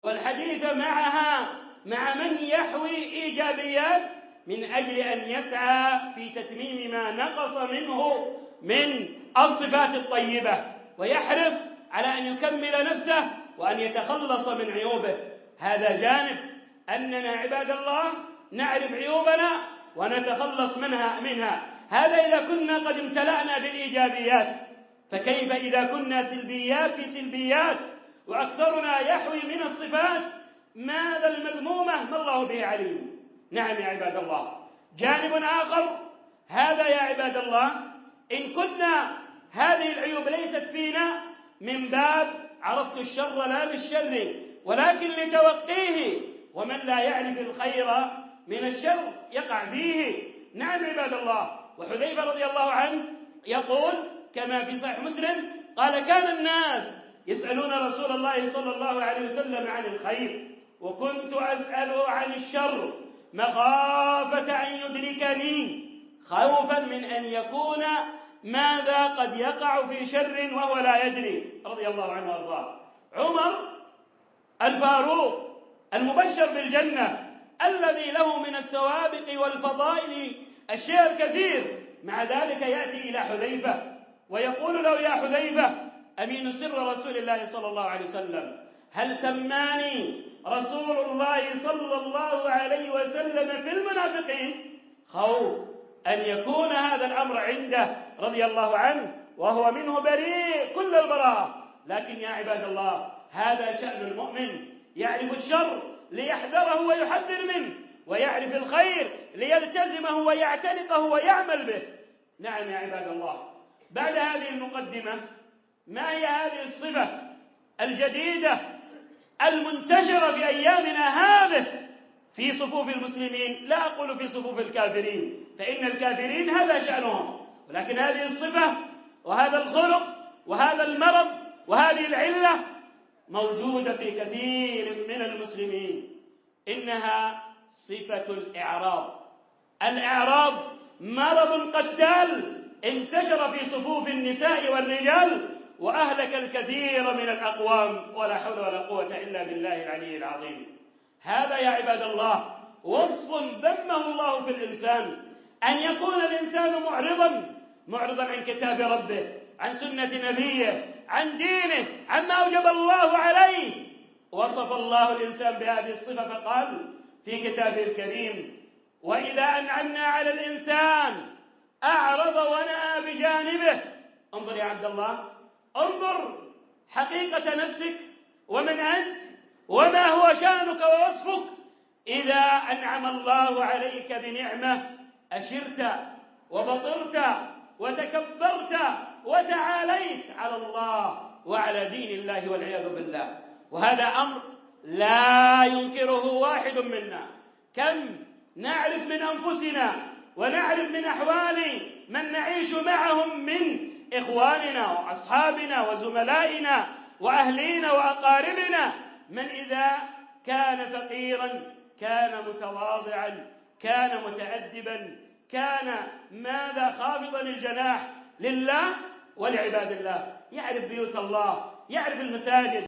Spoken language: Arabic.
والحديث معها مع من يحوي إيجابيات من أجل أن يسعى في تتميم ما نقص منه من الصفات الطيبة، ويحرص على أن يكمل نفسه وأن يتخلص من عيوبه. هذا جانب أننا عباد الله نعرف عيوبنا ونتخلص منها. هذا إذا كنا قد امتلأنا بالإيجابيات، فكيف إذا كنا سلبيات في سلبيات وأكثرنا يحوي من الصفات؟ ماذا المذمومة ما الله به عليم. نعم يا عباد الله. جانب آخر، هذا يا عباد الله إن كنا هذه العيوب ليست فينا من باب عرفت الشر لا بالشر ولكن لتوقيه، ومن لا يعرف الخير من الشر يقع فيه. نعم عباد الله. وحذيفة رضي الله عنه يقول كما في صحيح مسلم قال: كان الناس يسألون رسول الله صلى الله عليه وسلم عن الخير، وكنت أسأله عن الشر مخافة أن يدركني، خوفا من أن يكون ماذا قد يقع في شر وهو لا يدري، رضي الله عنه وارضاه. عمر الفاروق المبشر بالجنة الذي له من السوابق والفضائل الشيء الكثير، مع ذلك يأتي إلى حذيفة ويقول له: يا حذيفة، أمين سر رسول الله صلى الله عليه وسلم، هل سماني رسول الله صلى الله عليه وسلم في المنافقين؟ خوف أن يكون هذا الأمر عنده رضي الله عنه وهو منه بريء كل البراءة. لكن يا عباد الله هذا شأن المؤمن، يعرف الشر ليحذره ويحذر منه، ويعرف الخير ليلتزمه ويعتنقه ويعمل به. نعم يا عباد الله. بعد هذه المقدمة، ما هي هذه الصفة الجديدة المنتشرة في أيامنا هذه في صفوف المسلمين؟ لا أقول في صفوف الكافرين، فإن الكافرين هذا شأنهم، ولكن هذه الصفة وهذا الخلق وهذا المرض وهذه العلة موجودة في كثير من المسلمين. إنها صفة الإعراض. الإعراض مرض قتال انتشر في صفوف النساء والرجال وأهلك الكثير من الأقوام، ولا حول ولا قوة إلا بالله العلي العظيم. هذا يا عباد الله وصف ذمه الله في الإنسان، أن يكون الإنسان معرضا عن كتاب ربه، عن سنة نبيه، عن دينه، عما أوجب الله عليه. وصف الله الإنسان بهذه الصفة فقال في كتابه الكريم: وإذا أنعمنا على الإنسان أعرض ونأى بجانبه. انظر يا عبد الله، انظر حقيقة نفسك ومن أنت وما هو شأنك ووصفك. إذا أنعم الله عليك بنعمة أشرت وبطرت وتكبرت وتعاليت على الله وعلى دين الله والعياذ بالله. وهذا أمر لا ينكره واحد منا. كم نعرف من أنفسنا ونعرف من أحوال من نعيش معهم من إخواننا وأصحابنا وزملائنا وأهلينا وأقاربنا، من إذا كان فقيرا كان متواضعا، كان متأدبا، كان ماذا خافضا الجناح لله ولعباد الله، يعرف بيوت الله، يعرف المساجد،